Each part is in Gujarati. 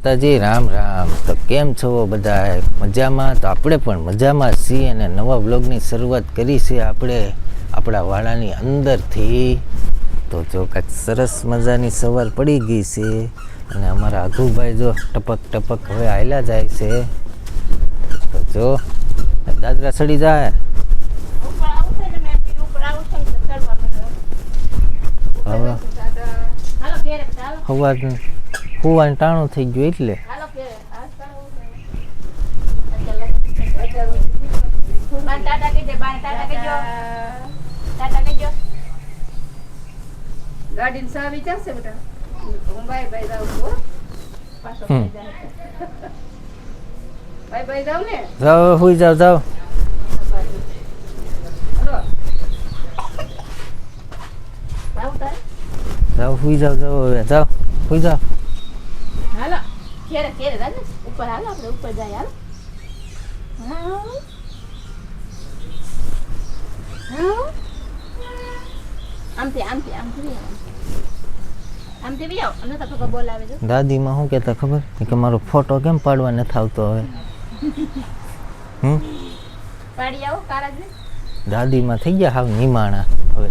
માતાજી રામ રામ. તો કેમ છો બધા? મજામાં? તો આપણે પણ મજામાં છીએ અને નવા વ્લોગની શરૂઆત કરી છે આપણે આપણા વાડાની અંદરથી. તો જો કાંઈક સરસ મજાની સવાર પડી ગઈ છે અને અમારા આઘુભાઈ જો ટપક ટપક હવે હાલ્યા જાય છે. તો જો દાદરા ચડી જાય. હવે કુવાનું ટાણું થઈ ગયું એટલે ગાડી ની ચાવી ચાલશે બેટા. હું બાય બાય જાઉં છું. પાછો બાય બાય જાઉં ને. જાઓ હુઈ જાઓ જાઓ. જાઓ હુઈ જાઓ જાઓ હવે જાઓ હુઈ જાઓ. હાલો કેરે કેરે દાદા ઉપર હાલો આપણે ઉપર જાય હાલો. આમથી આમથી આમથી આમથી બી આવો અને તો પપ્પા બોલાવે છે. દાદીમાં શું કહેતા ખબર કે મારો ફોટો કેમ પાડવા નથી આવતો હવે? પાડી આવો કારાજી. દાદીમાં થઈ ગયા હાવ નિમાણા હવે.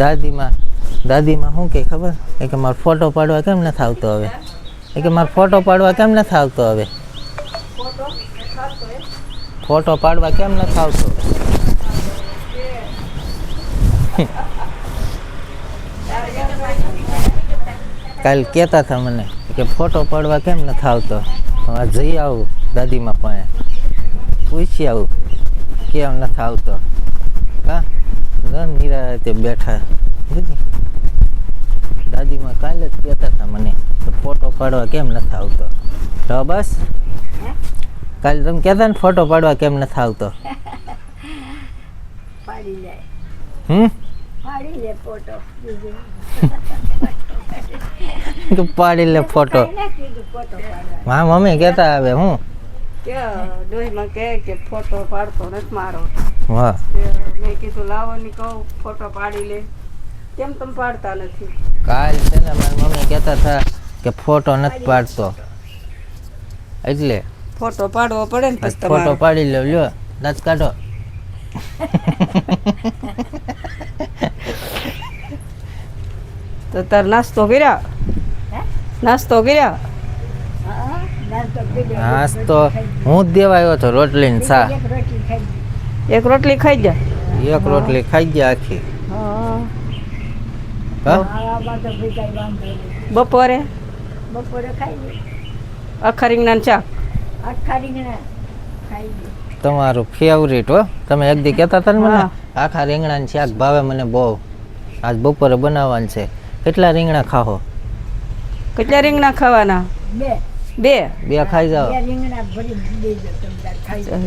દાદીમાં શું કે ખબર કે મારો ફોટો પાડવા કેમ નથી આવતો હવે? કે મારો ફોટો પાડવા કેમ નથી આવતો હવે? ફોટો પાડવા કેમ નથી આવતો? કાલ કહેતા હતા મને કે ફોટો પાડવા કેમ નથી આવતો. આ જઈ આવું દાદીમાં પાસે પૂછી આવું કેમ નથી આવતો. હા નિરાતે બેઠા. દાદીમાં કાલે જ કહેતા હતા મને કે ફોટો પાડવા કેમ નથી આવતો. તો બસ કાલે તમે કહેતા ને ફોટો પાડવા કેમ નથી આવતો. પાડી જાય પાડી લે ફોટો. પાડી લે ફોટો. હા મમ્મી કહેતા આવે હું ડોહીમાં કે ફોટો પાડતો નથી મારો. વાહ મેં કીધું લાવો ની કહું ફોટો પાડી લે. કેમ તમે પાડતા નથી? કાલ છે ને મારી મમ્મી કહેતા હતા કે ફોટો નથી પાડતો એટલે ફોટો પાડવો પડે ને પછી ફોટો પાડી લો. લ્યો દાંત કાઢો. તો તાર નાસ્તો કર્યા? નાસ્તો કર્યા? નાસ્તો હું જ દેવા આવ્યો હતો. રોટલી ને શા. એક રોટલી ખાઈ જા. એક રોટલી ખાઈ ગયા આખી. બપોરે ખાઈ આખા રીંગણા શાક. તમારું ફેવરિટ હો. તમે એક દી કહેતા હતા ને મને આખા રીંગણાનું શાક ભાવે મને બહુ. આજ બપોરે બનાવવાનું છે. કેટલા રીંગણા ખાઓ? કેટલા રીંગણા ખાવાના? બે ખાઈ જાઓ.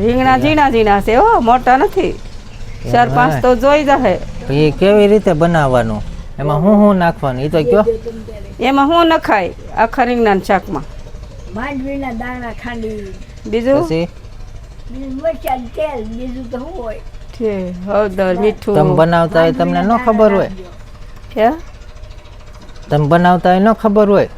રીંગણા ઝીણા ઝીણા છે હો, મોટા નથી. 4-5 તો જોઈ જાય. એ કેવી રીતે બનાવવાનું? એમાં હું નાખવાનું એ તો કયો. એમાં હું નખાય આખા રીંગણા શાકમાં? માંડવીના દાણા ખાંડી, બીજું પછી મરચાં તેલ, બીજું તો શું હોય? હળદર મીઠું. તમે બનાવતા હોય તમને ન ખબર હોય? હે તમે બનાવતા હોય ન ખબર હોય?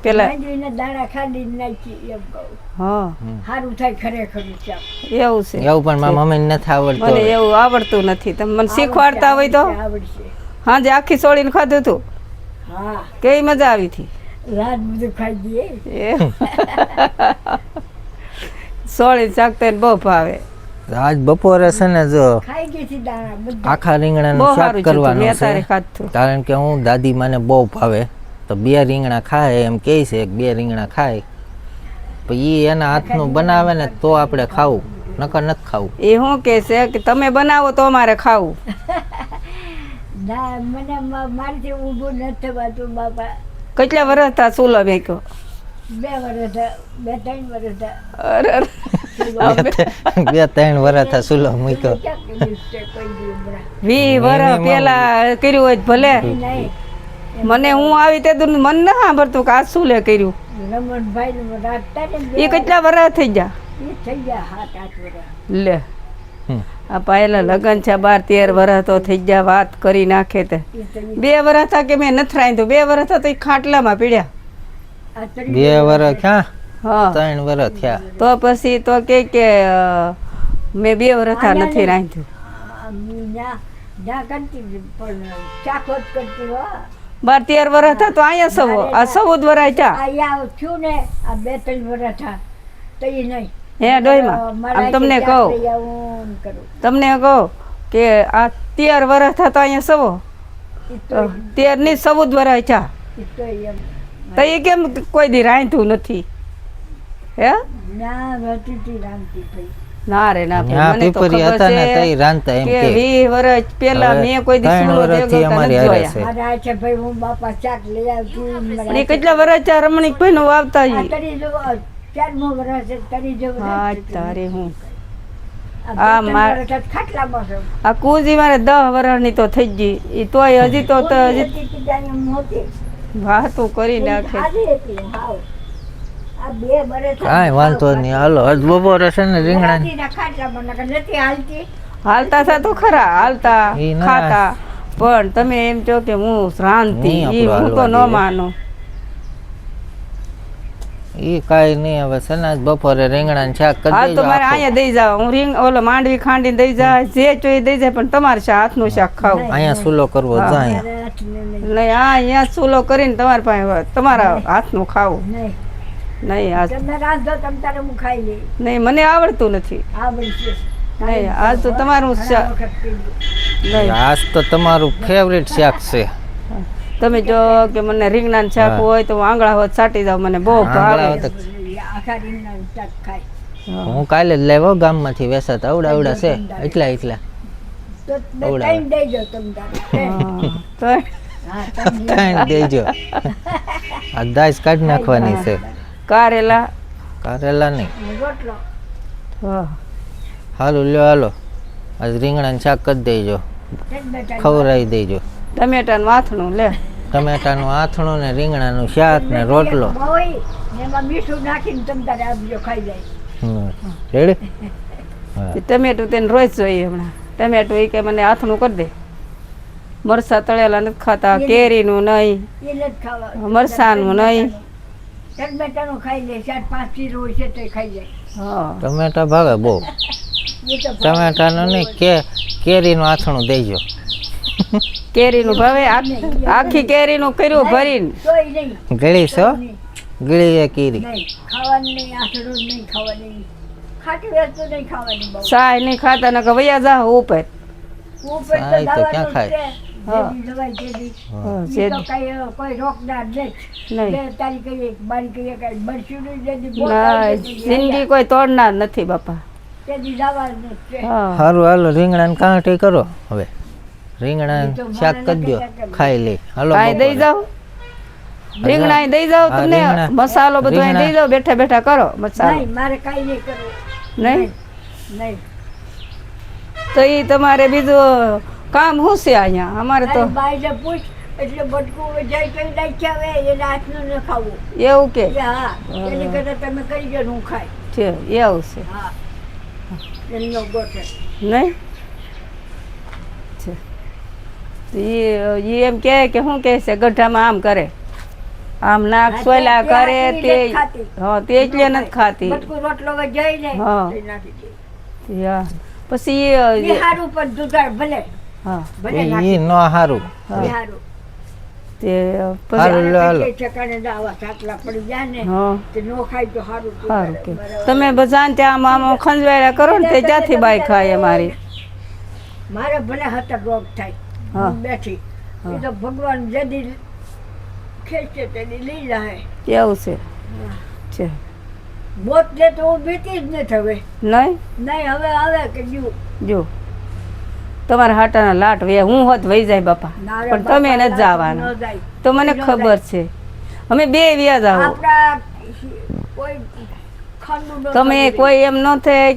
પેલા માંડવીના દાણા ખાંડી નાખી એમ કહું. હા સારું થાય ખરેખર શાક. એવું છે. એવું પણ મારા મમ્મીને નથી આવડતું. મને એવું આવડતું નથી. તમે મને શીખવાડતા હોય તો. આવડશે. હાજે આખી સોળીને ખાધું હતું. હા કેવી મજા આવી હતી. રાત બધું ખાઈ દઈએ. સોળી શાક તો એને બહુ ભાવે. આજ બપોરે છે ને જો ખાઈ ગઈ હતી દાણા બધા. આખા રીંગણાનું બહુ શાક સારું છે. કરવાનું મેં છે. તારે ખાધું. કારણ કે હું દાદી માને બહુ ભાવે તો 2 રીંગણા ખાય એમ કહે છે. 2 રીંગણા ખાય પછી એના હાથનું બનાવે ને તો આપણે ખાવું, નકર નથી ખાવું. એ શું કે છે કે તમે બનાવો તો અમારે ખાવું. ના મને મારથી ઊભું નથી થવાતું બાપા. કેટલા વર્ષ થયા ચૂલો મેક્યો? 2 વર્ષ 2-3 વર્ષ. અરે 2-3 વર્ષ ચૂલો મૂક્યો. 20 વર્ષ પેલા કર્યું હોય ભલે. મને હું આવી તે મને ના સાંભળતું કે આ શું લે કર્યું. રમણભાઈ રાખતા ને એ કેટલા વર્ષ થઈ ગયા? એ થઈ ગયા 7-8 વર્ષ. લે આ પાયેલા લગન છે 12-13 વર્ષ તો થઈ ગયા. વાત કરી નાખે તે 2 વર્ષ થા કે મેં નથી રાંધ્યું. 2 વર્ષ તો એ ખાટલામાં પીડ્યા. આ તરી 2 વર્ષ થયા, હા 3 વર્ષ થયા. તો પછી તો કે મેં 2 વર્ષ નથી રાંધ્યું. જ્યાં કરતી હતી, પણ ચાખો જ કરતી હો. 12-13 વર્ષ થયા તો અહીંયા સવો આ 14 વર્ષ ચા અહીંયા થયું ને આ 2-3 વર્ષ થયા તો એ નહીં. હે ડોહીમાં આમ તમને કહું કે આ 13 વર્ષ થયા તો અહીંયા સવો 13 ની 14 વર્ષ ચા તો એ કેમ કોઈ દી રાંધ્યું નથી? હે ના રહેતી હતી રાંધતી ભાઈ. ના રે ના ભાઈ, ત્યાં મને તો પીપરી ખબર હતા ને છે તઈ રાંધતા એમ કે કે 20 વર્ષ પહેલા હવે મેં કોઈ દી 3 ચૂલો વર્ષથી ભેગો અમારી નથી હારે જોયા. છે. મારા છે ભાઈ હું બાપા ચાક લઈ આવતી. અને એ કેટલા વર્ષ ચા રમણીક ભાઈ નું વાવતા આ ઈ? તરી જેવો 4મો વર્ષ છે, તરી જેવો હા રહેતી હતી. તારે હું આ આ 2-3 માર- વર્ષ જ ખાટલામાં છું. આ કુજી મારે 10 વર્ષની તો થઈ ગઈ ઈ તોય હજી તો હજી હતી કે જાણે હું મોટી. વાતું કરી નાખે. સારી હતી હાવ. આ 2 વર્ષ કાંઈ વાંધો નહીં. હાલો આજ બપોરે છે ને રીંગણા રાતીના ખાટલામાં નકર નથી હાલતી. હાલતા થા તો ખરા હાલતા ઈ ના. ખાતા પણ તમે એમ કહો કે હું રાંધતી નહીં ઈ આપણું હું તો ન હાલવા દે. માનું. એ કાંઈ નહીં. હવે છે ને આજ બપોરે રીંગણા શાક કરી હા દેજો તો મારે આખું. અહીંયા દઈ જાવ હું ઓલો માંડવી ખાંડીને દઈ જાય જે જોઈએ દઈ જાય પણ તમારે હાથનું શાક ખાવું. અહીંયા સુલો કરવો હા. જા અહીંયા. મારા હાથને નહીં. નહીં આ અહીંયા ચૂલો કરીને તમારા પાસે તમારા હાથનું ખાવું. નહીં. નહીં આજ તમે રાંધો તમ તારે હું ખાઈ લઈ. નહીં મને આવડતું નથી. આવડશે. નહીં આજ તો તમારું ઘણા શાક વખત પીધું. નહીં આજ તો તમારું ફેવરેટ શાક છે. તમે જો કે મને રીંગણાનું શાક હા. હોય તો હું આંગળા હોત સાટી જાવ મને બહુ આંગળા ભાવે. હોત. આખા રીંગણાનું શાક ખાય. હા. હું કાલે જ લાવ્યો ગામમાંથી વેસાતા આવડા છે એટલા તો બે ઓવડાવે. ત્રણ દેજો તમ તારે. હા. તો હા, તમે ત્રણ દેજો. આ દાસ કાઢી નાખવાની છે. કારેલા કારેલા નહીં. રોટલો. હા. હાલો લ્યો હાલો આજ રીંગણાનું શાક કરી દેજો, ખવડાવી દેજો. ટમેટાનું વાથણું લે. ટમેટાનું આથણું ને રીંગણાનું શાક ને રોટલો. હોય ને એમાં મીઠું નાખીને તમ તારે આપજો ખાઈ જાય. રેડી? હા. તે ટમેટું તેને રોજ જોઈએ હમણાં. ટમેટું એ કે મને હાથનું કરી દે. મરસા તળેલા નથી ખાતા, કેરીનું નહીં, એ નથી ખાવા. મરસાનું નહીં. ટમેટાનું ખાઈ લે. 4-5 કિલો હોય છે તો ખાઈ જાય. હા. ટમેટા ભાવે બહુ. એ તો ટમેટાનું નહીં કેરીનું આથણું દેજો. કેરીનું ભાવે આખી કેરીનું કર્યું ભરીને. તોય નહીં. ગળી છો? ગળી એ કીરી. નહીં ખાવાની નહીં. આઠડું નહીં ખાવાની. ખાટી વસ્તુ નહીં ખાવાની બહુ. સાય નહીં ખાતા ને વયા જા ઉપર. ઉપર સાય તો દવાનું ક્યાં ખાય? છે. હા. જેદી દવાઈ તેદી. હા, ઈ જે તો કાંઈ કોઈ રોકનાર નહીં. નહીં. બે તારી કહીએ બારી કહીએ કાંઈ બરસ્યું નહીં. જેદી બોલ ના આવી તેદી જિંદગી આયા. કોઈ તોડનાર નથી બાપા. તેદી જવાનું જ છે. હા. સારું હાલો રીંગણાની કાંઠી કરો હવે. રીંગણાનું શાક કરી દો ખાઈ લે. હાલો કાંઈ દઈ બપોરે. જાઓ રીંગણા દઈ જાઓ હા, તમને રીંગણા. મસાલો બધો અહીં દઈ જાઓ બેઠા બેઠા કરો મસાલો. નહીં મારે કાંઈ નહીં કરવું. નહીં નહીં. તો એ તમારે બીજું કામ શું છે અહીંયા અમારે તો તારી બાઈને પૂછ એટલે બટકું જાય તો નાખ્યા આવે એને હાથનું ન ખાવું. એવું કે એ હા એની કરતાં તમે કરી દો ને હું ખાય. છે એવું છે હા એમનો ગોઠે. નહીં છે તો એ એમ કહે કે શું કહે છે ગઢામાં આમ કરે આમ નાક હા, સોયલા તે કરે આટલી તે નથી ખાતી. હા તે એટલે નથી ખાતી. બટકું રોટલો વજાય ને હા. તે નાખી દે. હા. પછી એ હારું પણ દુધાળ ભલે હા ભલે એ નાખી ન સારું. દે. એ હારું. તે પછી હારું. લો, હાલો. આને કઈ ઠેકાણે દાવા સાટલા પડી જાય ને હા તે નો ખાય તો હારું સારું કે બરાબર. તમે બધાને ત્યાં આમ ખંજવાળા કરો ને તે જ્યાંથી બાઈ ખાય અમારી. મારે ભલે હતા રોગ થાય હા. હું બેઠી એ તો ભગવાન જેદી ખેંચે તેદી લઈ જાય. એવું છે છે મોત લે તો હું બીતી જ નથી હવે. નહીં નહીં હવે આવે કે જુ જો તમારા હાટાના લાટ વે હું હોત વહી જાય બાપા નારે પણ બાપા તમે નથી ન જવાના જાય. તો મને ન ખબર છે અમે બે વ્યા જાઓ આપણા કોઈ ખાંડું ન તમે ખાવું. કોઈ એમ ન થાય